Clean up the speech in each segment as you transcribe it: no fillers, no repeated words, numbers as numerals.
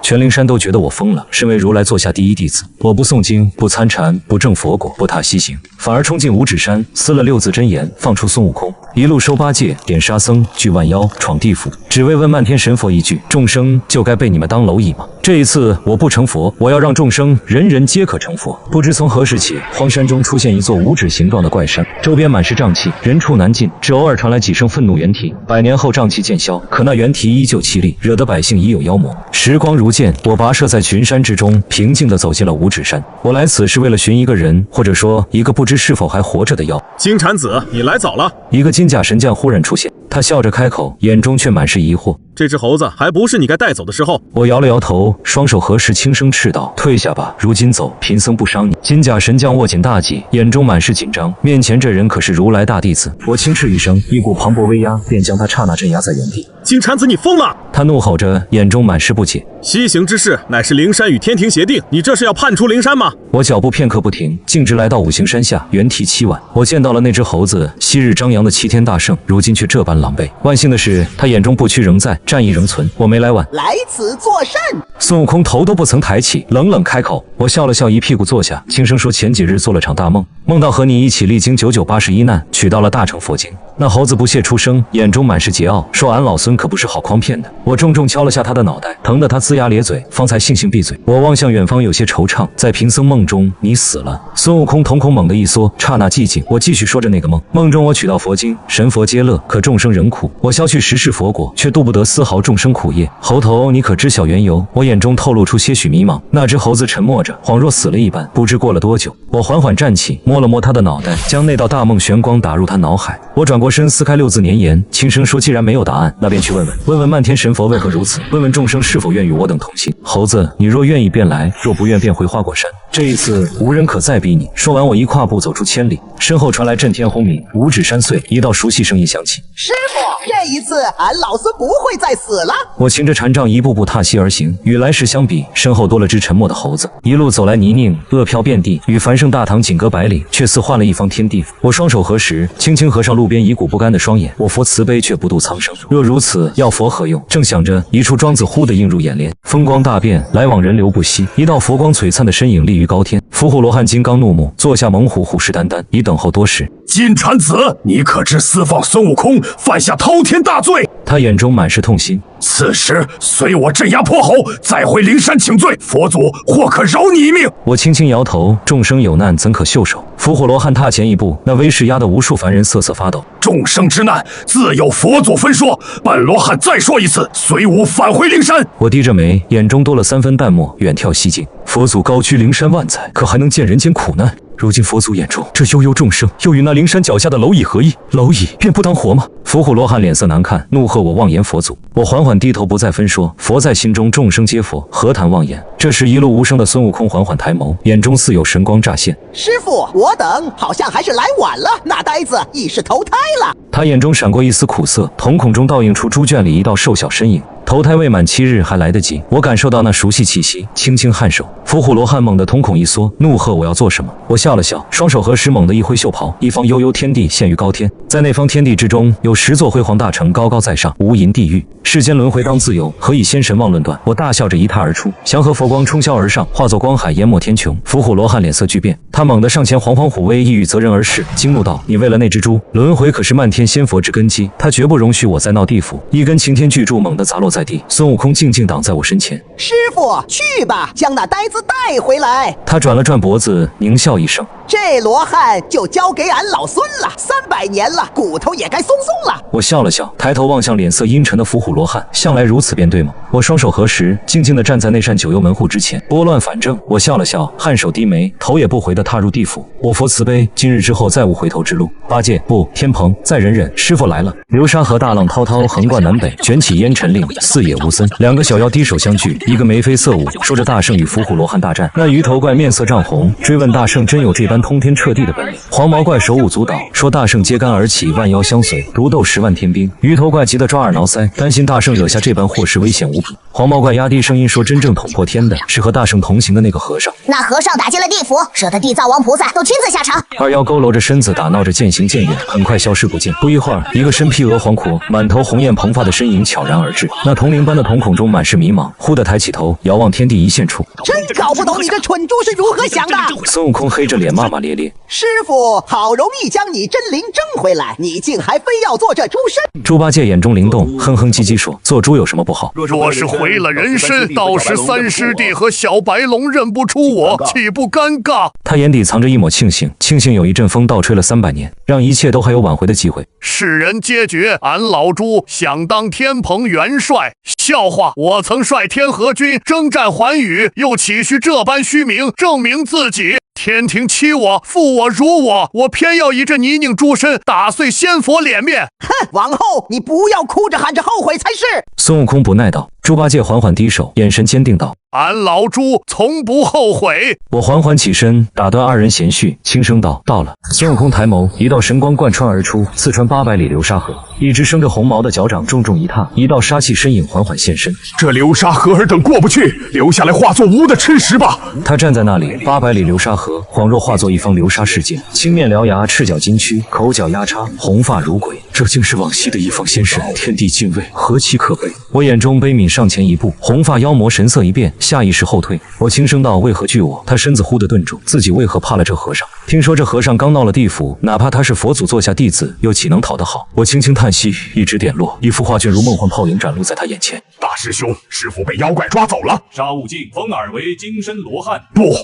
全灵山都觉得我疯了。身为如来座下第一弟子，我不诵经，不参禅，不证佛果，不踏西行，反而冲进五指山，撕了6字真言，放出孙悟空，一路收8戒，点沙僧，拒万妖，闯地府，只为问漫天神佛一句：众生就该被你们当蝼蚁吗？这一次我不成佛，我要让众生人人皆可成佛。不知从何时起，荒山中出现一座五指形状的怪山，周边满是瘴气，人畜难进，只偶尔传来几声愤怒猿啼。100年后瘴气渐消，可那猿啼依旧凄厉，惹得百姓已有妖魔。时光如箭，我跋涉在群山之中，平静地走进了五指山。我来此是为了寻一个人，或者说一个不知是否还活着的妖。金蝉子，你来早了。一个金甲神将忽然出现，他笑着开口，眼中却满是疑惑。这只猴子还不是你该带走的时候。我摇了摇头，双手合十，轻声斥道：退下吧，如今走，贫僧不伤你。金甲神将握紧大戟，眼中满是紧张。面前这人可是如来大弟子。我轻斥一声，一股磅礴威压便将他刹那镇压在原地。金蝉子，你疯了！他怒吼着，眼中满是不解。西行之事乃是灵山与天庭协定，你这是要叛出灵山吗？我脚步片刻不停，径直来到五行山下，猿啼凄婉。我见到了那只猴子，昔日张扬的齐天大圣，如今却这般狼狈。万幸的是，他眼中不屈仍在，战意仍存。我没来晚，来此作甚？孙悟空头都不曾抬起，冷冷开口。我笑了笑，一屁股坐下，轻声说：前几日做了场大梦，梦到和你一起历经9981难，取到了大乘佛经。那猴子不屑出声，眼中满是桀骜，说：俺老孙可不是好诓骗的。我重重敲了下他的脑袋，疼得他龇牙咧嘴，方才悻悻闭嘴。我望向远方，有些惆怅，在贫僧梦中你死了。孙悟空瞳孔猛地一缩，刹那寂静。我继续说着那个梦，梦中我取到佛经，神佛皆乐，可众生仍苦。我消去十世佛果，却度不得丝毫众生苦业。猴头，你可知晓缘由？我眼中透露出些许迷茫。那只猴子沉默着，恍若死了一般。不知过了多久，我缓缓站起，摸了摸他的脑袋，将那道大梦玄光打入他脑海。我转过身，撕开6字年言，轻声说：既然没有答案，那便去问问漫天神佛为何如此，问问众生是否愿与我等同行。猴子，你若愿意便来，若不愿便回花果山。这一次无人可再逼你。说完，我一跨步走出千里，身后传来震天轰鸣，五指山碎，一道熟悉声音响起：师傅，这一次俺老孙不会再死了。我擎着禅杖一步步踏西而行，与来时相比，身后多了只沉默的猴子。一路走来泥泞恶飘遍地，与繁盛大唐仅隔百里，却似换了一方天地。我双手合十，轻轻合上路边一股不甘的双眼。我佛慈悲，却不度苍生。若如此，要佛何用？正想着，一处庄子忽地映入眼帘，风光大变，来往人流不息。一道佛光璀璨的身影立于高天。伏虎罗汉金刚怒目，坐下猛虎虎视眈眈，已等候多时。金蝉子，你可知私放孙悟空，犯下滔天大罪？他眼中满是痛心。此时随我镇压泼猴，再回灵山请罪，佛祖或可饶你一命。我轻轻摇头，众生有难怎可袖手？伏虎罗汉踏前一步，那威势压得无数凡人瑟瑟发抖。众生之难自有佛祖分说，本罗汉再说一次，随吾返回灵山。我低着眉，眼中多了3分淡漠，远眺西境。佛祖高居灵山万载，可还能见人间苦难？如今佛祖眼中这悠悠众生，又与那灵山脚下的蝼蚁何异？蝼蚁便不当活吗？伏虎罗汉脸色难看，怒喝我妄言佛祖。我缓缓低头，不再分说。佛在心中，众生皆佛，何谈妄言？这时一路无声的孙悟空缓缓抬眸，眼中似有神光乍现。师傅，我等好像还是来晚了，那呆子已是投胎了。他眼中闪过一丝苦涩，瞳孔中倒映出猪圈里一道瘦小身影。投胎未满7日还来得及。我感受到那熟悉气息，轻轻颔首。伏虎罗汉猛地瞳孔一缩，怒喝我要做什么？我笑了笑，双手合十，猛地一挥袖袍，一方悠悠天地现于高天。在那方天地之中，有10座辉煌大城高高在上，无垠地狱。世间轮回当自由，何以仙神妄论断？我大笑着一踏而出，祥和佛光冲霄而上，化作光海淹没天穹。伏虎罗汉脸色巨变，他猛地上前，惶惶虎威，一语择人而逝，惊怒道：你为了那只猪，轮回可是漫天仙佛之根基，他绝不容许我再闹地府。一根擎天巨柱猛地砸落在地，孙悟空静静挡在我身前。师傅，去吧，将那呆子带回来。他转了转脖子，狞笑一声，这罗汉就交给俺老孙了，300年了，骨头也该松松了。我笑了笑，抬头望向脸色阴沉的伏虎罗汉，向来如此便对吗？我双手合十，静静地站在那扇9幽门户之前，拨乱反正。我笑了笑，颔首低眉，头也不回地踏入地府。我佛慈悲，今日之后再无回头之路。八戒不，天蓬再忍忍，师傅来了。流沙河大浪滔滔，横贯南北，卷起烟尘令，四野无僧。2个小妖低手相聚，一个眉飞色舞，说着大圣与伏虎罗汉大战。那鱼头怪面色涨红，追问大圣真有这般通天彻地的本领。黄毛怪手舞足蹈，说大圣揭竿而起，万妖相随，独斗10万天兵。鱼头怪急得抓耳挠腮，担心大圣惹下这般祸事，危险无比。黄毛怪压低声音说，真正捅破天的是和大圣同行的那个和尚。那和尚打进了地府，惹得地藏王菩萨都亲自下场。2妖佝偻着身子，打闹着渐行渐远，很快消失不见。不一会儿，一个身披鹅黄裤，满头红艳蓬发的身影悄然而至。那铜铃般的瞳孔中满是迷茫，忽地抬起头，遥望天地一线处。真搞不懂你这蠢猪是如何想的！孙悟空黑着脸骂骂咧咧。师傅好容易将你真灵争回来，你竟还非要做这猪身！猪八戒眼中灵动，哼哼唧唧说：“做猪有什么不好？若是回了人身，到时三师弟和小白龙认不出我，岂不尴尬？”他眼底藏着一抹庆幸，庆幸有一阵风倒吹了300年，让一切都还有挽回的机会。世人皆觉俺老猪想当天蓬元帅，笑话！我曾率天河军征战寰宇，又岂需这般虚名证明自己？天庭欺我，负我，辱我，我偏要以这泥泞猪身打碎仙佛脸面！哼，往后你不要哭着喊着后悔才是！孙悟空不耐道。猪八戒缓缓低手，眼神坚定道：“俺老猪从不后悔。”我缓缓起身，打断二人闲叙，轻声道：“到了。”孙悟空抬眸，一道神光贯穿而出，刺穿800里流沙河。一只生着红毛的脚掌重重一踏，一道杀气身影缓缓现身。这流沙河尔等过不去，留下来化作吾的吃食吧。他站在那里，800里流沙河恍若化作一方流沙世界，青面獠牙，赤脚金躯，口角压叉，红发如鬼。这竟是往昔的一方仙神，天地敬畏，何其可悲！我眼中悲悯上前一步，红发妖魔神色一变，下意识后退。我轻声道：“为何惧我？”他身子忽地顿住，自己为何怕了这和尚？听说这和尚刚闹了地府，哪怕他是佛祖座下弟子，又岂能讨得好？我轻轻叹息，一指点落，一幅画卷如梦幻泡影展露在他眼前。大师兄，师傅被妖怪抓走了。沙悟净封尔为金身罗汉。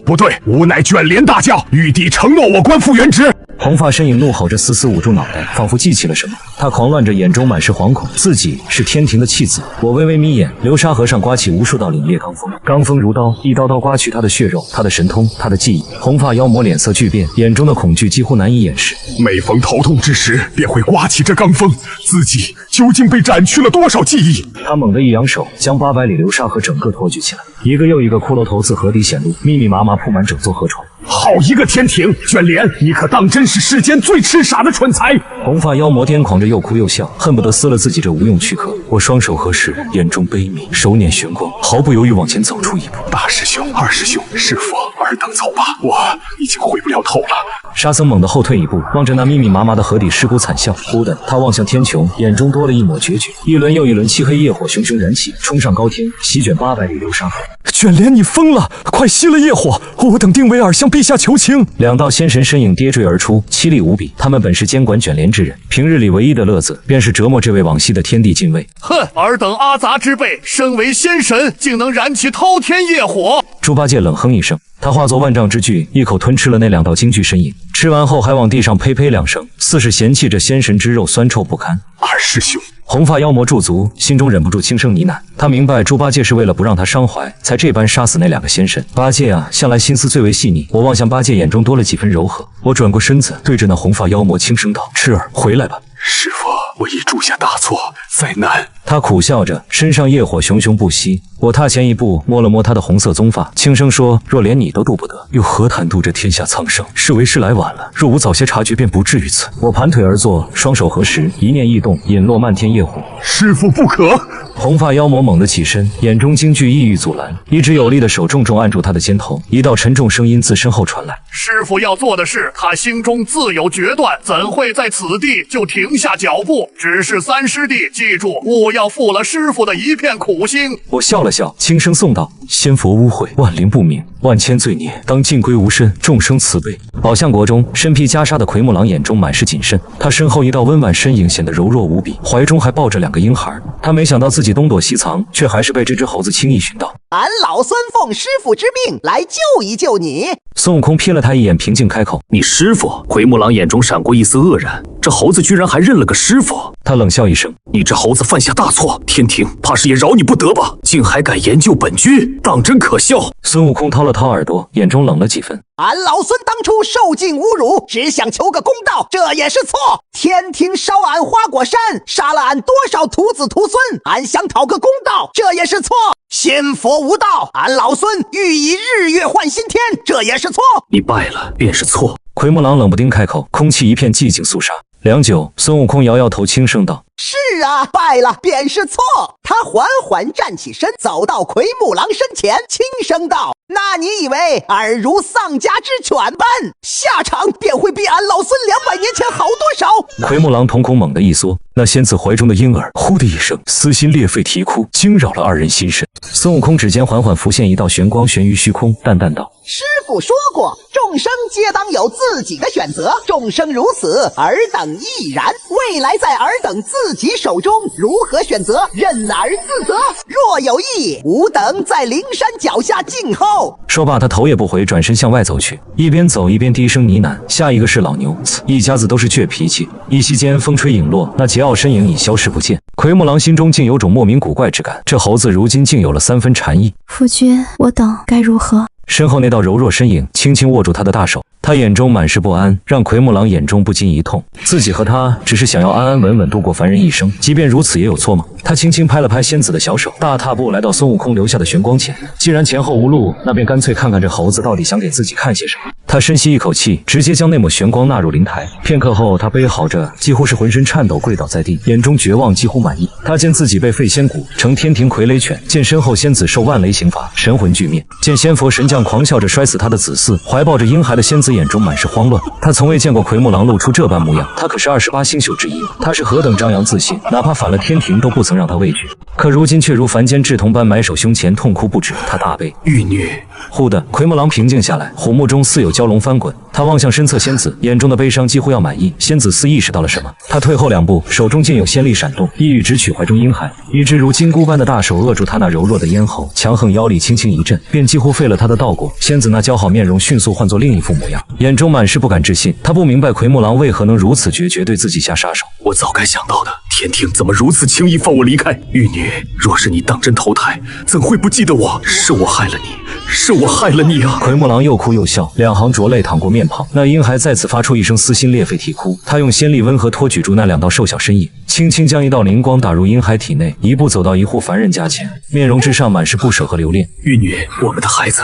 不对，吾乃卷帘大将，玉帝承诺我官复原职。红发身影怒吼着，死死捂住脑袋，仿佛记起了什么。他狂乱着，眼中满是惶恐。自己是天庭的弃子。我微微眯眼，流沙河上刮起无数道凛冽罡风，罡风如刀，一刀刀刮去他的血肉，他的神通，他的记忆。红发妖魔脸色巨变，眼中的恐惧几乎难以掩饰。每逢头痛之时，便会刮起这罡风，自己究竟被斩去了多少记忆？他猛地一扬手，将800里流沙河整个托举起来，一个又一个骷髅头自河底显露，密密麻麻铺满整座河床。好一个天庭卷帘，你可当真是世间最痴傻的蠢材！红发妖魔癫狂着，又哭又笑，恨不得撕了自己这无用躯壳。我双手合十，眼中悲悯，手捻玄光，毫不犹豫往前走出一步。大师兄、二师兄，师傅，尔等走吧，我已经回不了头了。沙僧猛地后退一步，望着那密密麻麻的河底尸骨惨笑。忽的，他望向天穹，眼中多了一抹决绝。一轮又一轮漆黑业火熊熊燃起，冲上高天，席卷800里流沙河。卷帘，你疯了！快熄了业火！我等定为尔向陛下求情。2道仙神身影跌坠而出，凄厉无比。他们本是监管卷帘之人，平日里唯一的乐子便是折磨这位往昔的天地禁卫。哼，尔等阿杂之辈，身为仙神，竟能燃起滔天业火！猪八戒冷哼一声，他化作万丈之巨，一口吞吃了那2道惊惧身影。吃完后还往地上呸呸2声，似是嫌弃这仙神之肉酸臭不堪。二师兄，红发妖魔驻足，心中忍不住轻声呢喃。他明白猪八戒是为了不让他伤怀，才这般杀死那2个仙神。八戒啊，向来心思最为细腻。我望向八戒，眼中多了几分柔和。我转过身子，对着那红发妖魔轻声道：“赤儿，回来吧。”师傅，我已铸下大错，再难。他苦笑着，身上业火熊熊不息。我踏前一步，摸了摸他的红色棕发，轻声说：“若连你都渡不得，又何谈渡这天下苍生？是为师来晚了，若无早些察觉，便不至于此。”我盘腿而坐，双手合十，一念一动，引落漫天业火。师傅不可！红发妖魔猛地起身，眼中惊惧，意欲阻拦。一只有力的手重重按住他的肩头，一道沉重声音自身后传来：“师傅要做的事，他心中自有决断，怎会在此地就停下脚步？只是三师弟，记住，勿要负了师傅的一片苦心。”我笑了笑，轻声诵道：“仙佛污秽，万灵不明，万千罪孽，当尽归无身，众生慈悲。”宝象国中，身披袈裟的奎木狼眼中满是谨慎，他身后一道温婉身影显得柔弱无比，怀中还抱着2个婴孩。他没想到自己东躲西藏，却还是被这只猴子轻易寻到。俺老孙奉师傅之命来救一救你。孙悟空瞥了他一眼，平静开口：“你师傅？”奎木狼眼中闪过一丝愕然，这猴子居然还认了个师傅。他冷笑一声：“你这猴子犯下大错，天庭怕是也饶你不得吧？竟还敢研究本居，当真可笑。”孙悟空掏了掏耳朵，眼中冷了几分。俺老孙当初受尽侮辱，只想求个公道，这也是错。天庭烧俺花果山，杀了俺多少徒子徒孙，俺想讨个公道，这也是错。仙佛无道，俺老孙欲以日月换新天，这也是错。你败了便是错。奎木狼冷不丁开口，空气一片寂静肃杀。良久，孙悟空摇摇头，轻声道：“是啊，败了便是错。”他缓缓站起身，走到奎木狼身前，轻声道：“那你以为尔如丧家之犬般，下场便会比俺老孙200年前好多少？”奎木狼瞳孔猛地一缩，那仙子怀中的婴儿呼的一声撕心裂肺啼哭，惊扰了二人心神。孙悟空指尖缓缓浮现一道玄光，悬于虚空，淡淡道：师父说过，众生皆当有自己的选择，众生如此，尔等亦然。未来在尔等自己手中，如何选择，任尔自责。若有异，吾等在灵山脚下静候。说罢，他头也不回，转身向外走去，一边走一边低声呢喃：下一个是老牛，一家子都是倔脾气。一息间，风吹影落，那桀骜身影已消失不见。奎木狼心中竟有种莫名古怪之感，这猴子如今竟有了3分禅意。夫君，我等该如何？身后那道柔弱身影轻轻握住他的大手，他眼中满是不安，让奎木狼眼中不禁一痛。自己和他只是想要安安稳稳度过凡人一生，即便如此也有错吗？他轻轻拍了拍仙子的小手，大踏步来到孙悟空留下的玄光前。既然前后无路，那便干脆看看这猴子到底想给自己看些什么。他深吸一口气，直接将那抹玄光纳入灵台。片刻后，他悲嚎着，几乎是浑身颤抖，跪倒在地，眼中绝望，几乎满意。他见自己被废仙骨，成天庭傀儡犬；见身后仙子受万雷刑罚，神魂俱灭；见仙佛神将狂笑着摔死他的子嗣，怀抱着婴孩的仙子眼中满是慌乱。他从未见过奎木狼露出这般模样，他可是28星宿之一，他是何等张扬自信，哪怕反了天庭都不曾让他畏惧。可如今却如凡间稚童般埋首胸前，痛哭不止。他大悲玉女。忽的，奎木狼平静下来，虎目中似有蛟龙翻滚。他望向身侧仙子，眼中的悲伤几乎要满溢。仙子似意识到了什么，他退后2步，手中竟有仙力闪动，一语直取怀中婴孩。一只如金箍般的大手扼住他那柔弱的咽喉，强横腰力轻轻一震，便几乎废了他的道果。仙子那姣好面容迅速换作另一副模样，眼中满是不敢置信。他不明白奎木狼为何能如此决绝对自己下杀手。我早该想到的，天庭怎么如此轻易放我离开？玉女，若是你当真投胎，怎会不记得我？是我害了你，是我害了你啊！奎木狼又哭又笑，2行浊泪淌过面庞。那婴孩再次发出一声撕心裂肺啼哭。他用仙力温和托举住那2道瘦小身影，轻轻将一道灵光打入婴孩体内，一步走到一户凡人家前，面容之上满是不舍和留恋。玉女，我们的孩子，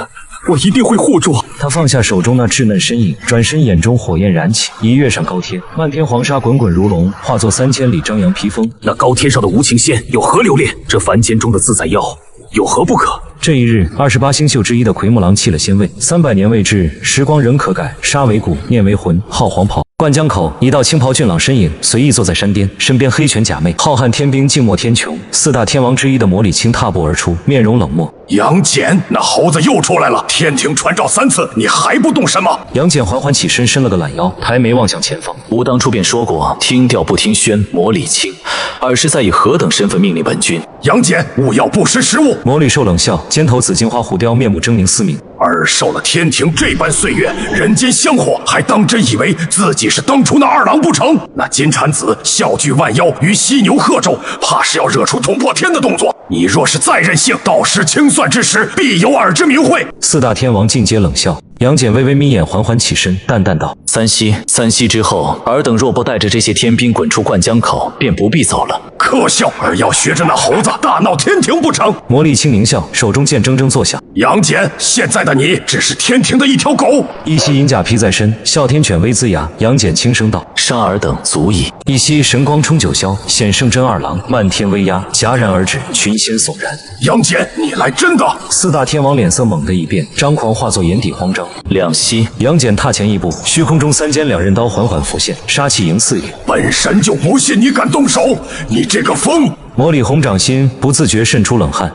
我一定会护住。他放下手中那稚嫩身影，转身眼中火焰燃起，一跃上高天，漫天黄沙滚滚如龙，化作3000里张扬披风。那高天上的无情仙有何留恋？这凡间中的自在药有何不可？这一日，28星宿之一的奎木狼弃了仙位，300年未至，时光仍可改。杀为骨，念为魂，号黄袍。灌江口，一道青袍俊朗身影随意坐在山巅，身边黑犬假寐，浩瀚天兵静默天穹。4大天王之一的魔礼青踏步而出，面容冷漠。杨戬，那猴子又出来了！天庭传召3次，你还不动身吗？杨戬缓缓起身，伸了个懒腰，抬眉望向前方。吾当初便说过，听调不听宣，魔礼青，尔是在以何等身份命令本君？杨戬，勿要不识时务！魔礼兽冷笑，肩头紫金花狐雕，面目狰狞嘶鸣。尔受了天庭这般岁月，人间香火，还当真以为自己是当初那2郎不成？那金蝉子笑聚万妖于犀牛贺州，怕是要惹出捅破天的动作。你若是再任性，到时清算之时，必有尔之名讳。4大天王尽皆冷笑。杨戬微微眯眼，缓缓起身，淡淡道：三息之后，尔等若不带着这些天兵滚出灌江口，便不必走了。可笑，而要学着那猴子大闹天庭不成？魔力青狞笑，手中剑铮铮作响。杨戬，现在的你只是天庭的一条狗。一袭银甲披在身，哮天犬微龇牙。杨戬轻声道：杀尔等足矣。一袭神光冲九霄，显圣真2郎，漫天威压，戛然而止，群仙悚然。杨戬，你来真的！4大天王脸色猛地一变，张狂化作眼底慌张。两息，杨戬踏前一步，虚空中3尖2刃刀缓缓浮现，杀气迎4野。本神就不信你敢动手，你这个疯！魔礼红掌心不自觉渗出冷汗。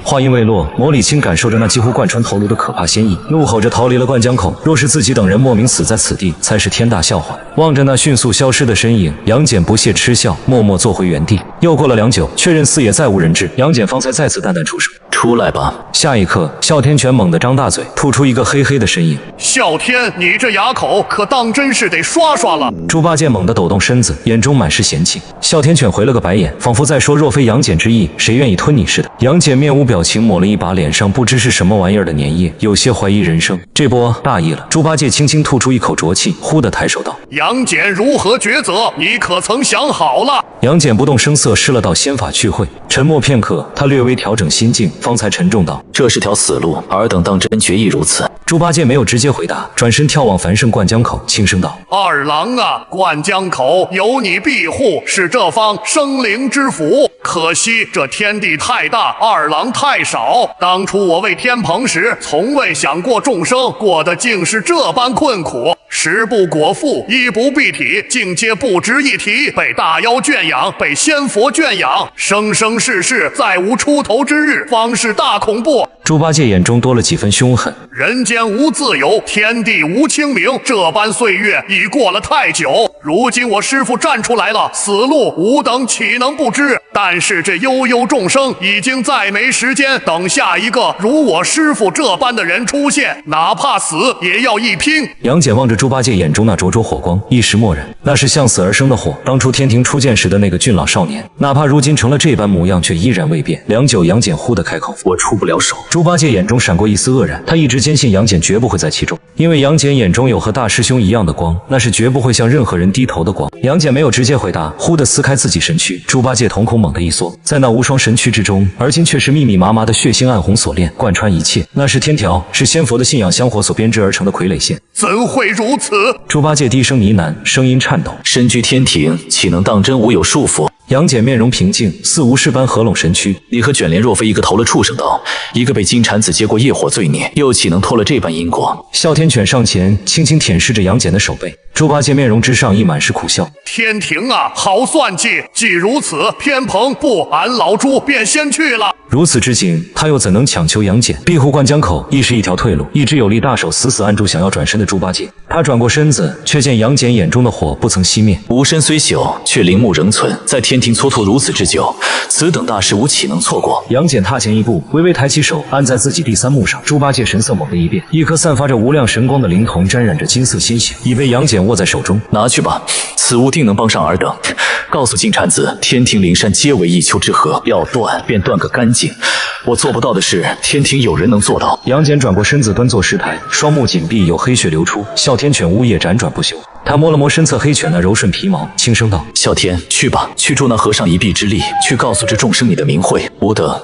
话音未落，魔礼青感受着那几乎贯穿头颅的可怕仙意，怒吼着逃离了灌江口。若是自己等人莫名死在此地，才是天大笑话。望着那迅速消失的身影，杨戬不屑嗤笑，默默坐回原地。又过了良久，确认4野再无人质，杨戬方才再次淡淡出声：出来吧。下一刻，哮天犬猛地张大嘴，吐出一个黑黑的身影。哮天，你这牙口可当真是得刷刷了。猪八戒猛地抖动身子，眼中满是嫌弃。哮天犬回了个白眼，仿佛在说若非杨戬之意，谁愿意吞你似的。杨戬面无表情，抹了一把脸上不知是什么玩意儿的粘液，有些怀疑人生。这波大意了。猪八戒轻轻吐出一口浊气，忽地抬手道：杨戬如何抉择，你可曾想好了？杨戬不动声色，施了道仙法去会。沉默片刻，他略微调整心境，方才沉重道：这是条死路，尔等当真决意如此？猪八戒没有直接回答，转身眺望繁盛灌江口，轻声道：二郎啊，灌江口有你庇护，是这方生灵之福。可惜这天地太大，二郎太少。当初我为天蓬时，从未想过众生过得竟是这般困苦。食不果腹，衣不蔽体，境界不值一提。被大妖圈养，被仙佛圈养，生生世世再无出头之日，方是大恐怖。猪八戒眼中多了几分凶狠。人间无自由，天地无清明，这般岁月已过了太久。如今我师父站出来了，死路吾等岂能不知？但是这悠悠众生已经再没时间等下一个如我师父这般的人出现，哪怕死也要一拼。杨戬望着猪八戒眼中那灼灼火光，一时默然。那是向死而生的火，当初天庭初见时的那个俊朗少年，哪怕如今成了这般模样，却依然未变。良久，杨戬忽地开口：“我出不了手。”猪八戒眼中闪过一丝愕然，他一直坚信杨戬绝不会在其中，因为杨戬眼中有和大师兄一样的光，那是绝不会向任何人低头的光。杨戬没有直接回答，忽地撕开自己神躯，猪八戒瞳孔猛地一缩，在那无双神躯之中，而今却是密密麻麻的血腥暗红锁链贯穿一切，那是天条，是仙佛的信仰香火所编织而成的傀儡线。怎会如此？猪八戒低声呢喃，声音颤抖：“身居天庭，岂能当真无有束缚？”杨戬面容平静，似无事般合拢神躯。你和卷帘若非一个投了畜生道，一个被金蝉子接过业火罪孽，又岂能拖了这般因果？哮天犬上前，轻轻舔舐着杨戬的手背。猪八戒面容之上溢满是苦笑。天庭啊，好算计！既如此，偏蓬不，俺老猪便先去了。如此之景，他又怎能强求杨戬？碧湖灌江口亦是一条退路，一只有力大手死死按住想要转身的猪八戒。他转过身子，却见杨戬眼中的火不曾熄灭。吾身虽朽，却灵目仍存，在天庭蹉跎如此之久，此等大事吾岂能错过？杨戬踏前一步，微微抬起手按在自己第三目上。猪八戒神色猛地一变，一颗散发着无量神光的灵瞳沾染着金色鲜血，已被杨戬握在手中。拿去吧，此物定能帮上尔等。告诉金蝉子，天庭灵山皆为一丘之貉，要断便断个干净。我做不到的事，天庭有人能做到。杨戬转过身子，端坐石台，双目紧闭，有黑血流出。哮天犬呜咽辗转不休。他摸了摸身侧黑犬那柔顺皮毛，轻声道：“哮天，去吧，去助那和尚一臂之力，去告诉这众生你的名讳。吾等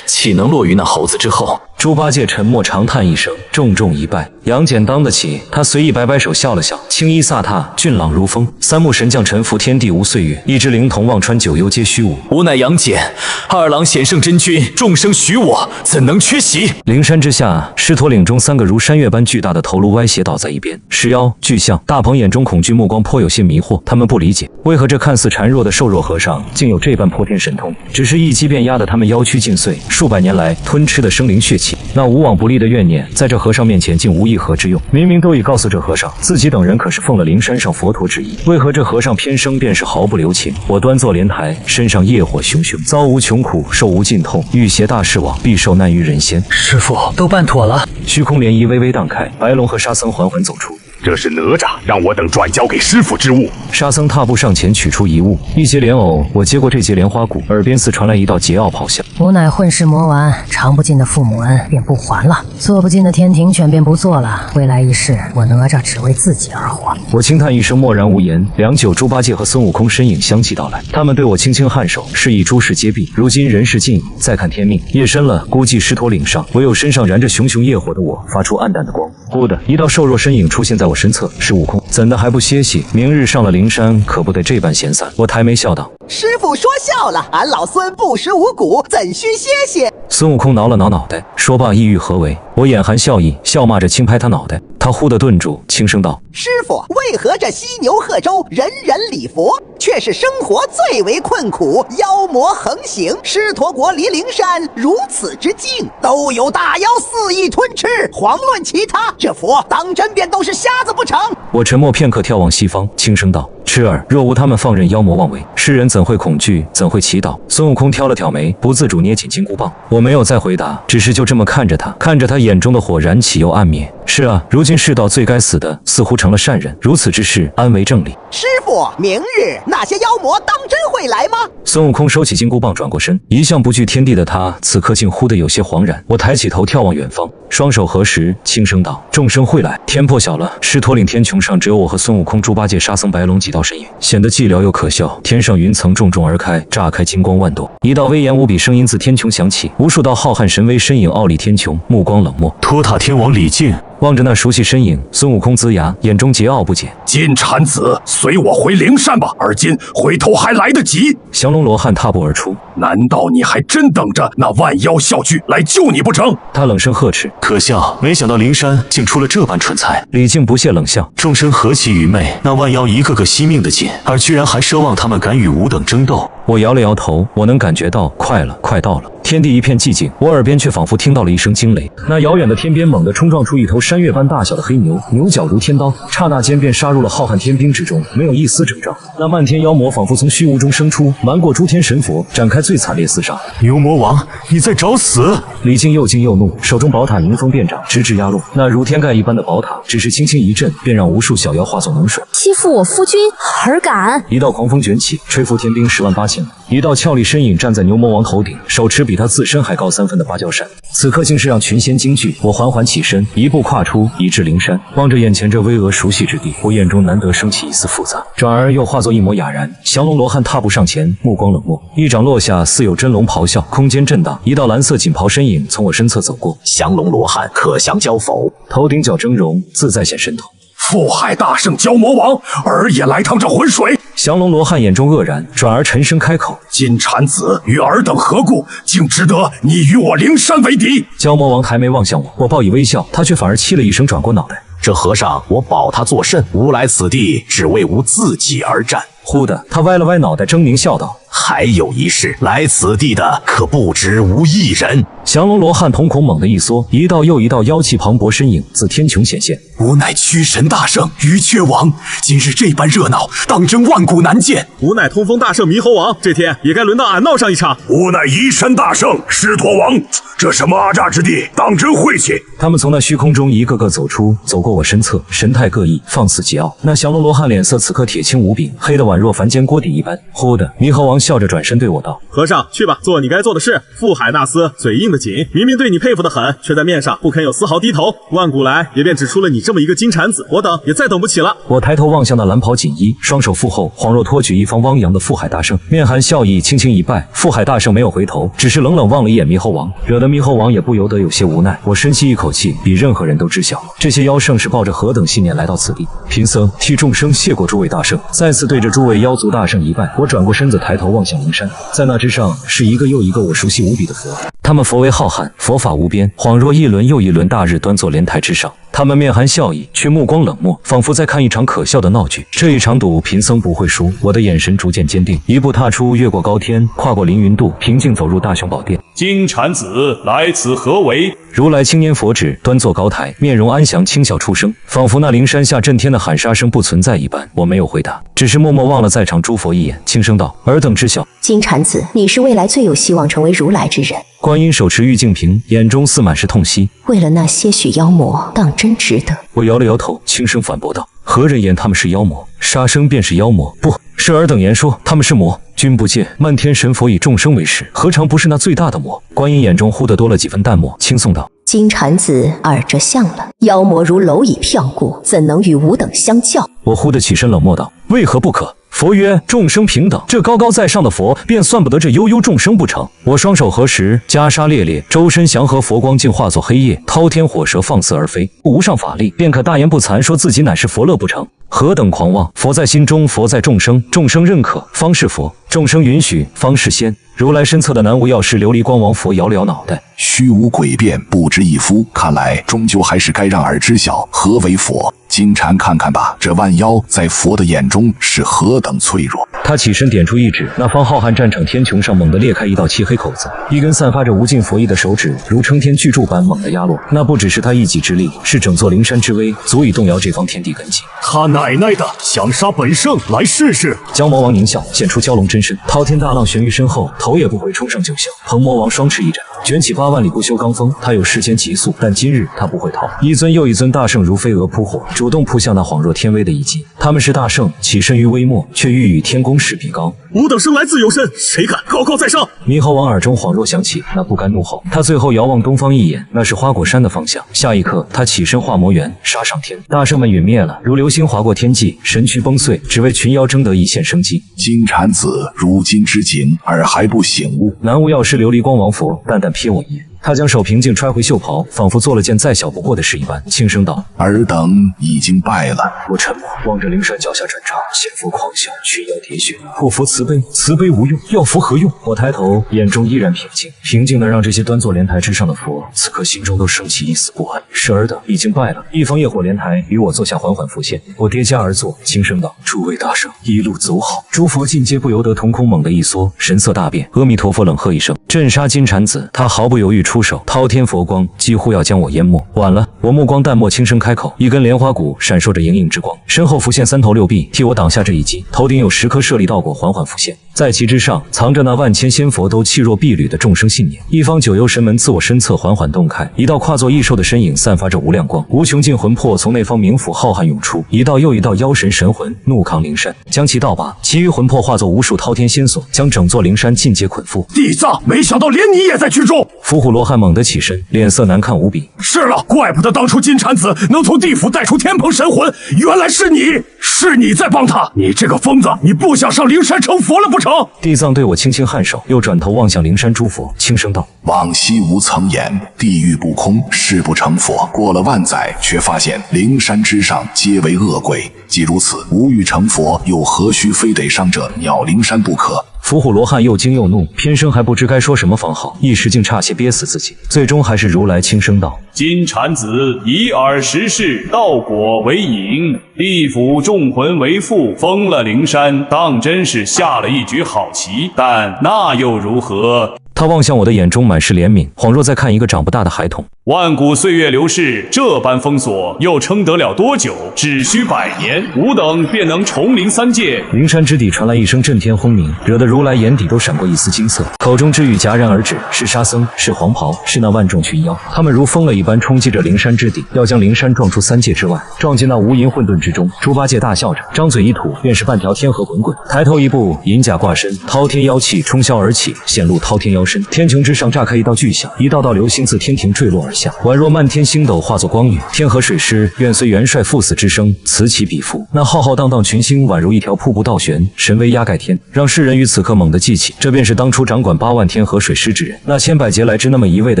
岂能落于那猴子之后？”猪八戒沉默长叹一声，重重一拜。杨戬当得起，他随意摆摆手，笑了笑，青衣飒沓，俊朗如风。三目神将沉浮天地无岁月，一只灵瞳望穿九幽皆虚无。吾乃杨戬，二郎显圣真君，众生许我，怎能缺席？灵山之下，狮驼岭中三个如山岳般巨大的头颅歪斜倒在一边，石妖、巨象。大鹏眼中恐惧目光颇有些迷惑，他们不理解为何这看似孱弱的瘦弱和尚竟有这般泼天神通，只是一击便压得他们腰躯尽碎，数百年来吞吃的生灵血气。那无往不利的怨念，在这和尚面前竟无一何之用。明明都已告诉这和尚，自己等人可是奉了灵山上佛陀之意，为何这和尚偏生便是毫不留情？我端坐莲台，身上业火熊熊，遭无穷苦，受无尽痛，欲携大事往，必受难于人间。师父，都办妥了。虚空涟漪微微荡开，白龙和沙僧缓缓走出。这是哪吒让我等转交给师父之物。沙僧踏步上前取出一物，一节莲藕。我接过这节莲花骨，耳边似传来一道桀骜咆哮：“吾乃混世魔丸，偿不尽的父母恩便不还了，做不尽的天庭犬便不做了。未来一世，我哪吒只为自己而活。”我轻叹一声，默然无言。良久，猪八戒和孙悟空身影相继到来，他们对我轻轻颔首，示意诸事皆毕。如今人事尽矣，再看天命。夜深了，估计狮驼岭上唯有身上燃着熊熊业火的我发出暗淡的光。忽的一道瘦弱身影出现在我身侧，是悟空。怎的还不歇息？明日上了灵山，可不得这般闲散。我抬眉笑道：“师父说笑了，俺老孙不食五谷，怎需歇歇？”孙悟空挠了挠脑袋，说罢意欲何为？我眼含笑意，笑骂着轻拍他脑袋。他忽地顿住，轻声道：“师傅，为何这犀牛贺州人人礼佛，却是生活最为困苦，妖魔横行？狮驼国离灵山如此之近，都有大妖肆意吞吃，遑论其他，这佛当真便都是瞎子不成？”我沉默片刻，眺望西方，轻声道：“痴儿，若无他们放任妖魔妄为，世人怎会恐惧，怎会祈祷？”孙悟空挑了挑眉，不自主捏紧金箍棒。我没有再回答，只是就这么看着他，看着他眼中的火燃起又暗灭。是啊，如今世道最该死的似乎成了善人，如此之事安为正理？师傅，明日那些妖魔当真会来吗？孙悟空收起金箍棒，转过身。一向不惧天地的他，此刻竟忽得有些惶然。我抬起头眺望远方，双手合十，轻声道：“众生会来。”天破晓了，狮驼岭天穹上只有我和孙悟空、猪八戒、沙僧、白龙几道身影，显得寂寥又可笑。天上云层重重而开，炸开金光万朵。一道威严无比声音自天穹响起，无数道浩瀚神威身影傲立天穹，目光冷漠。托塔天王李靖望着那熟悉身影，孙悟空龇牙，眼中桀骜不减。金蝉子，随我回灵山吧，而今回头还来得及。降龙罗汉踏步而出。难道你还真等着那万妖笑具来救你不成？他冷声呵斥。可笑，没想到灵山竟出了这般蠢材。李靖不屑冷笑，众生何其愚昧，那万妖一个个惜命的紧，而居然还奢望他们敢与吾等争斗。我摇了摇头，我能感觉到，快了，快到了。天地一片寂静，我耳边却仿佛听到了一声惊雷。那遥远的天边猛地冲撞出一头山岳般大小的黑牛，牛角如天刀，刹那间便杀入了浩瀚天兵之中，没有一丝征兆。那漫天妖魔仿佛从虚无中生出，瞒过诸天神佛，展开最惨烈厮杀。牛魔王，你在找死！李靖又惊又怒，手中宝塔迎风便掌，直直压落。那如天盖一般的宝塔，只是轻轻一震，便让无数小妖化作脓水。欺负我夫君，尔敢！一道狂风卷起，吹拂天兵108000里。一道俏丽身影站在牛魔王头顶，手持比他自身还高3分的芭蕉扇。此刻竟是让群仙惊惧。我缓缓起身，一步跨出，移至灵山，望着眼前这巍峨熟悉之地，我眼中难得升起一丝复杂，转而又化作一抹哑然。降龙罗汉踏步上前，目光冷漠，一掌落下，似有真龙咆哮，空间震荡，一道蓝色锦袍身影从我身侧走过。降龙罗汉，可降交否？头顶角峥嵘，自在显神通。覆海大圣蛟魔王，尔也来趟这浑水！降龙罗汉眼中愕然，转而沉声开口：金蝉子与尔等何故，竟值得你与我灵山为敌？蛟魔王抬眉望向我，我报以微笑，他却反而凄了一声，转过脑袋。这和尚，我保他作甚？吾来此地，只为吾自己而战。忽的，他歪了歪脑袋，狰狞笑道：还有一事，来此地的可不止吾一人。降龙罗汉瞳孔猛地一缩，一道又一道妖气磅礴身影自天穹显现。吾乃驱神大圣于阙王，今日这般热闹，当真万古难见。吾乃通风大圣猕猴王，这天也该轮到俺闹上一场。吾乃移山大圣狮驼王，这什么阿扎之地，当真晦气。他们从那虚空中一个个走出，走过我身侧，神态各异，放肆桀骜。那降龙罗汉脸色此刻铁青无比，黑得宛若凡间锅底一般。忽的，猕猴王笑着转身对我道：和尚，去吧，做你该做的事。傅海那厮嘴硬的紧，明明对你佩服的很，却在面上不肯有丝毫低头。万古来也便只出了你这么一个金蝉子，我等也再等不起了。我抬头望向那蓝袍锦衣，双手负后，恍若托举一方汪洋的傅海大圣，面含笑意，轻轻一拜。傅海大圣没有回头，只是冷冷望了一眼猕猴王，惹得猕猴王也不由得有些无奈。我深吸一口气，比任何人都知晓这些妖圣是抱着何等信念来到此地。贫僧替众生谢过诸位大圣，再次对着诸位妖族大圣一拜。我转过身子，抬头望向灵山，在那之上是一个又一个我熟悉无比的佛。他们佛为浩瀚，佛法无边，恍若一轮又一轮大日端坐莲台之上。他们面含笑意，却目光冷漠，仿佛在看一场可笑的闹剧。这一场赌，贫僧不会输。我的眼神逐渐坚定，一步踏出，越过高天，跨过凌云渡，平静走入大雄宝殿。金蝉子，来此何为？如来青年佛指，端坐高台，面容安详，轻笑出声，仿佛那灵山下震天的喊杀声不存在一般。我没有回答，只是默默望了在场诸佛一眼，轻声道：尔等知晓。金蝉子，你是未来最有希望成为如来之人。观音手持玉净瓶，眼中似满是痛惜。为了那些许妖魔，当真值得。我摇了摇头，轻声反驳道：何人言他们是妖魔？杀生便是妖魔？不是尔等言说他们是魔。君不戒，漫天神佛以众生为食，何尝不是那最大的魔？观音眼中忽地多了几分淡漠，轻颂道：金蝉子，尔这像了。妖魔如蝼蚁票故，怎能与吾等相较？我忽地起身冷漠道：为何不可？佛曰：众生平等，这高高在上的佛便算不得这悠悠众生不成？我双手合十，袈裟猎猎，周身祥和佛光竟化作黑夜，滔天火蛇放肆而飞，无上法力便可大言不惭说自己乃是佛乐不成？何等狂妄！佛在心中，佛在众生，众生认可方是佛，众生允许方是仙。如来身侧的南无药师琉璃光王佛摇了摇脑袋，虚无诡辩，不知一夫，看来终究还是该让尔知晓何为佛。金蝉看看吧，这万妖在佛的眼中是何等脆弱。他起身点出一指，那方浩瀚战场天穹上猛地裂开一道漆黑口子，一根散发着无尽佛意的手指如撑天巨柱般猛地压落。那不只是他一己之力，是整座灵山之威，足以动摇这方天地根基。他奶奶的，想杀本圣，来试试！蛟魔王狞笑，现出蛟龙真身，滔天大浪悬于身后，头也不回冲上九霄。鹏魔王双翅一展，卷起8万里不休罡风。他有世间极速，但今日他不会逃。一尊又一尊大圣如飞蛾扑火，主动扑向那恍若天威的一击。他们是大圣，起身于微末，却欲与天公试比高。吾等生来自有身，谁敢高高在上？猕猴王耳中恍若响起那不甘怒吼，他最后遥望东方一眼，那是花果山的方向。下一刻，他起身化魔猿，杀上天。大圣们陨灭了，如流星划过天际，神躯崩碎，只为群妖争得一线生机。金蝉子，如今之景，尔还不醒悟？南无药师琉璃光王佛淡淡瞥我一眼，他将手平静揣回袖袍，仿佛做了件再小不过的事一般，轻声道：“尔等已经败了。”我沉默，望着灵山脚下战场，仙佛狂笑，群妖喋血。破佛慈悲，慈悲无用，要佛何用？我抬头，眼中依然平静，平静的让这些端坐莲台之上的佛，此刻心中都升起一丝不安。是尔等已经败了。一方业火莲台与我坐下缓缓浮现，我叠加而坐，轻声道：“诸位大圣，一路走好。”诸佛尽皆不由得瞳孔猛地一缩，神色大变。阿弥陀佛冷喝一声，镇杀金蝉子。他毫不犹豫出手，滔天佛光几乎要将我淹没。晚了，我目光淡漠，轻声开口，一根莲花骨闪烁着莹莹之光，身后浮现三头六臂，替我挡下这一击。头顶有10颗舍利道果缓缓浮现，在其之上藏着那万千仙佛都弃若敝履的众生信念。一方九幽神门自我身侧缓缓洞开，一道化作异兽的身影散发着无量光，无穷尽魂魄从那方冥府浩瀚涌出，一道又一道妖神神魂怒扛灵山，将其倒拔，其余魂魄化作无数滔天仙索，将整座灵山尽皆捆缚。地藏，没想到连你也在剧中。伏虎罗汉猛地起身，脸色难看无比。是了，怪不得当初金蝉子能从地府带出天蓬神魂，原来是你，是你在帮他。你这个疯子，你不想上灵山成佛了不成？地藏对我轻轻颔首，又转头望向灵山诸佛，轻声道：“往昔吾曾言，地狱不空，誓不成佛。过了万载，却发现灵山之上皆为恶鬼。既如此，吾欲成佛，又何须非得上这鸟灵山不可？”伏虎罗汉又惊又怒，偏生还不知该说什么方好，一时竟差些憋死自己。最终还是如来轻声道：“金蝉子以耳识事，道果为引，地府众魂为副，封了灵山，当真是下了一局好棋。但那又如何？”他望向我的眼中满是怜悯，恍若在看一个长不大的孩童。万古岁月流逝，这般封锁又撑得了多久？只需100年，吾等便能重临三界。灵山之底传来一声震天轰鸣，惹得如来眼底都闪过一丝金色，口中之语戛然而止。是沙僧，是黄袍，是那万众群妖，他们如疯了一般冲击着灵山之底，要将灵山撞出3界之外，撞进那无垠混沌之中。猪八戒大笑着，张嘴一吐，便是半条天河滚滚。抬头一步，银甲挂身，滔天妖气冲霄而起，显露滔天妖身。天穹之上炸开一道巨响，一道道流星自天庭坠落而下，宛若漫天星斗化作光雨。天河水师愿随元帅赴死之声，此起彼伏。那浩浩荡荡群星宛如一条瀑布倒悬，神威压盖天，让世人于此刻猛地记起，这便是当初掌管8万天河水师之人，那千百劫来之那么一位的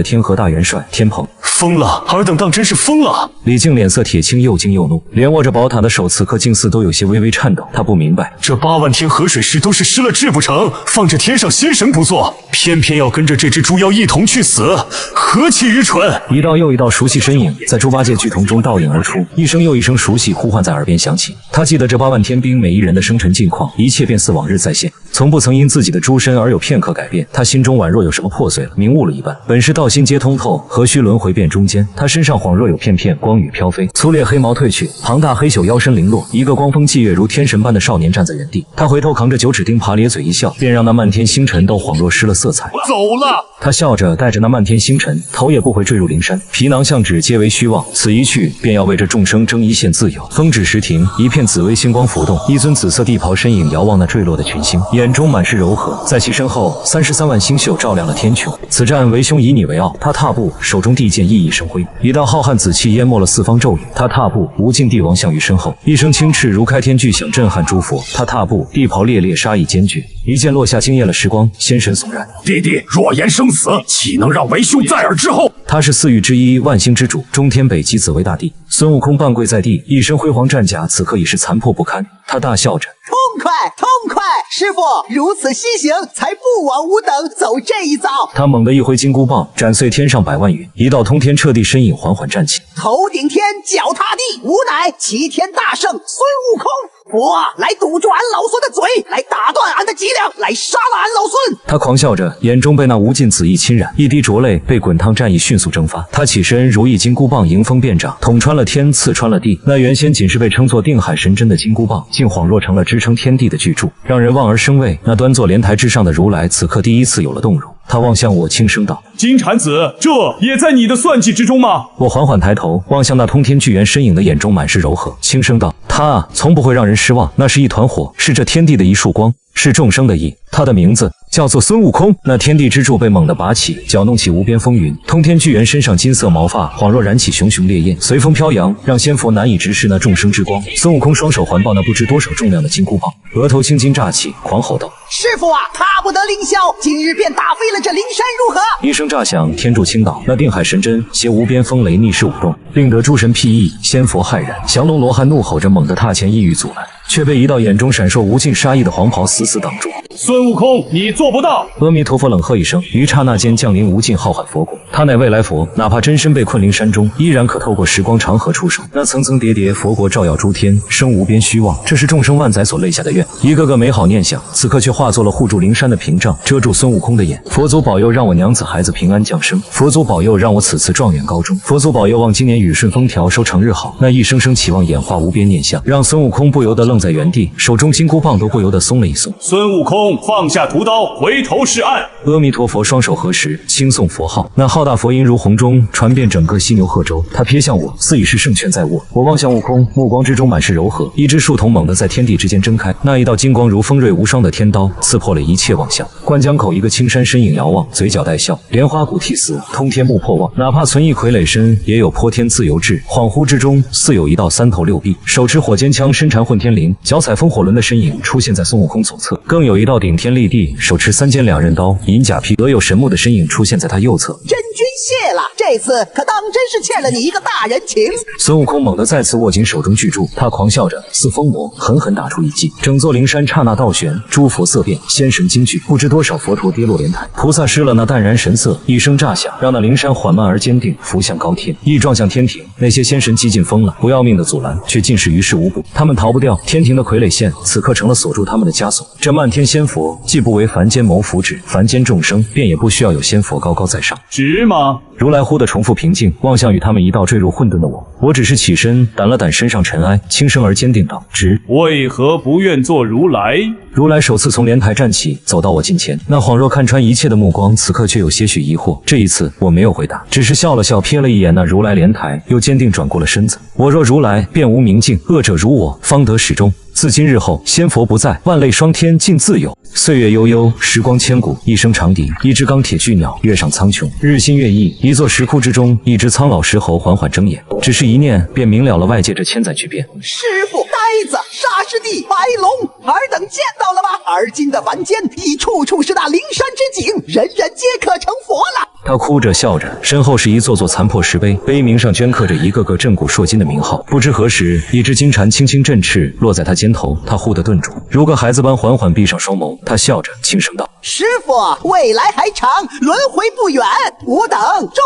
天河大元帅天蓬。疯了，尔等当真是疯了！李靖脸色铁青，又惊又怒，连握着宝塔的手此刻竟似都有些微微颤抖。他不明白，这8万天河水师都是失了智不成，放着天上仙神不做，偏偏要跟着这只猪妖一同去死，何其愚蠢！一道又一道熟悉身影在猪八戒巨瞳中倒影而出，一声又一声熟悉呼唤在耳边响起。他记得这8万天兵每一人的生辰近况，一切便似往日再现，从不曾因自己的猪身而有片刻改变。他心中宛若有什么破碎了，明悟了一般。本是道心皆通透，何须轮回变中间？他身上恍若有片片光雨飘飞，粗烈黑毛褪去，庞大黑朽妖身零落，一个光风霁月如天神般的少年站在原地。他回头扛着9齿钉耙咧嘴一笑，便让那漫天星辰都恍若失了色彩。走了。他笑着带着那漫天星辰，头也不回坠入灵山。皮囊相纸皆为虚妄，此一去便要为这众生争一线自由。风止时停，一片紫微星光浮动，一尊紫色地袍身影遥望那坠落的群星，眼中满是柔和。在其身后33万星宿照亮了天穹。此战为兄以你为傲。他踏步，手中地剑熠熠生辉，一道浩瀚紫气淹没了四方骤雨。他踏步，无尽帝王向于身后，一声轻叱如开天巨响，震撼诸佛。他踏步，地袍猎猎，杀意坚决，一剑落下惊艳了时光，仙神悚然。弟弟若言生死，岂能让为兄在耳之后？他是4域之一，万星之主，中天北极紫薇大帝。孙悟空半跪在地，一身辉煌战甲此刻已是残破不堪。他大笑着，痛快痛快，师傅如此西行，才不枉吾等走这一遭。他猛地一挥金箍棒，斩碎天上百万云，一道通天彻地身影缓缓站起，头顶天，脚踏地，吾乃齐天大圣孙悟空。佛来堵住俺老孙的嘴，来打断俺的脊梁，来杀了俺老孙！他狂笑着，眼中被那无尽紫意侵染，一滴浊泪被滚烫战意迅速蒸发。他起身如意金箍棒迎风便掌，捅穿了天，刺穿了地。那原先仅是被称作定海神针的金箍棒，竟恍若成了支撑天地的巨柱，让人望而生畏。那端坐莲台之上的如来，此刻第一次有了动容。他望向我，轻声道：“金蝉子，这也在你的算计之中吗？”我缓缓抬头，望向那通天巨猿身影的眼中满是柔和，轻声道：“他从不会让人失望，那是一团火，是这天地的一束光。”是众生的意，他的名字叫做孙悟空。那天地之柱被猛地拔起，搅弄起无边风云。通天巨猿身上金色毛发恍若燃起熊熊烈焰，随风飘扬，让仙佛难以直视那众生之光。孙悟空双手环抱那不知多少重量的金箍棒，额头青筋乍起，狂吼道：“师傅啊，他不得凌霄，今日便打飞了这灵山，如何？”一声炸响，天柱倾倒，那定海神针携无边风雷逆势舞动，令得诸神辟易，仙佛骇然。降龙罗汉怒吼着，猛地踏前意欲阻拦，却被一道眼中闪烁无尽杀意的黄袍死死挡住。孙悟空，你做不到！阿弥陀佛冷喝一声，于刹那间降临无尽浩瀚佛果。他乃未来佛，哪怕真身被困灵山中，依然可透过时光长河出手。那层层叠叠佛国照耀诸天，生无边虚妄。这是众生万载所累下的愿，一个个美好念想，此刻却化作了护住灵山的屏障，遮住孙悟空的眼。佛祖保佑，让我娘子孩子平安降生；佛祖保佑，让我此次状元高中；佛祖保佑，望今年雨顺风调，收成日好。那一声声期望演化无边念想，让孙悟空不由得愣在原地，手中金箍棒都不由得松了一松。孙悟空放下屠刀，回头是岸。阿弥陀佛，双手合十，轻诵佛号。那浩大佛音如洪钟，传遍整个犀牛贺州。他瞥向我，似已是圣权在握。我望向悟空，目光之中满是柔和。一只树瞳猛地在天地之间睁开，那一道金光如锋锐无双的天刀，刺破了一切妄想。灌江口一个青山身影遥望，嘴角带笑，莲花谷涕泗，通天目破望。哪怕存一傀儡身，也有泼天自由志。恍惚之中，似有一道三头六臂，手持火尖枪，身缠混天绫，脚踩风火轮的身影出现在孙悟空左侧。更有一道顶天立地，手持三尖两刃刀，银甲披，额有神木的身影出现在他右侧。真君谢了，这次可当真是欠了你一个大人情。孙悟空猛地再次握紧手中巨柱，他狂笑着，似疯魔，狠狠打出一击，整座灵山刹那倒悬，诸佛色变，仙神惊惧，不知多少佛陀跌落莲台，菩萨失了那淡然神色。一声炸响，让那灵山缓慢而坚定，浮向高天，一撞向天庭。那些仙神几近疯了，不要命的阻拦，却尽是于事无补，他们逃不掉。天庭的傀儡线此刻成了锁住他们的枷锁。这漫天仙佛既不为凡间谋福祉，凡间众生便也不需要有仙佛高高在上。值吗？如来忽地重复平静，望向与他们一道坠入混沌的我只是起身掸了掸身上尘埃，轻声而坚定道：“值。”为何不愿做如来？如来首次从莲台站起，走到我近前，那恍若看穿一切的目光，此刻却有些许疑惑。这一次我没有回答，只是笑了笑，瞥了一眼那如来莲台，又坚定转过了身子。我若如来，便无明镜；恶者如我，方得始终。自今日后，仙佛不在，万类霜天尽自有。岁月悠悠，时光千古，一声长笛，一只钢铁巨鸟跃上苍穹。日新月异，一座石窟之中，一只苍老石猴缓缓睁眼，只是一念，便明了了外界这千载巨变。师傅，呆子，沙师弟，白龙，尔等见到了吗？而今的凡间，已处处是那灵山之景，人人皆可成佛了。他哭着笑着，身后是一座座残破石碑，碑铭上镌刻着一个个震古烁今的名号。不知何时，一只金蝉轻轻振翅，落在他肩头。他忽地顿住，如个孩子般缓缓闭上双眸。他笑着轻声道：“师傅，未来还长，轮回不远，吾等周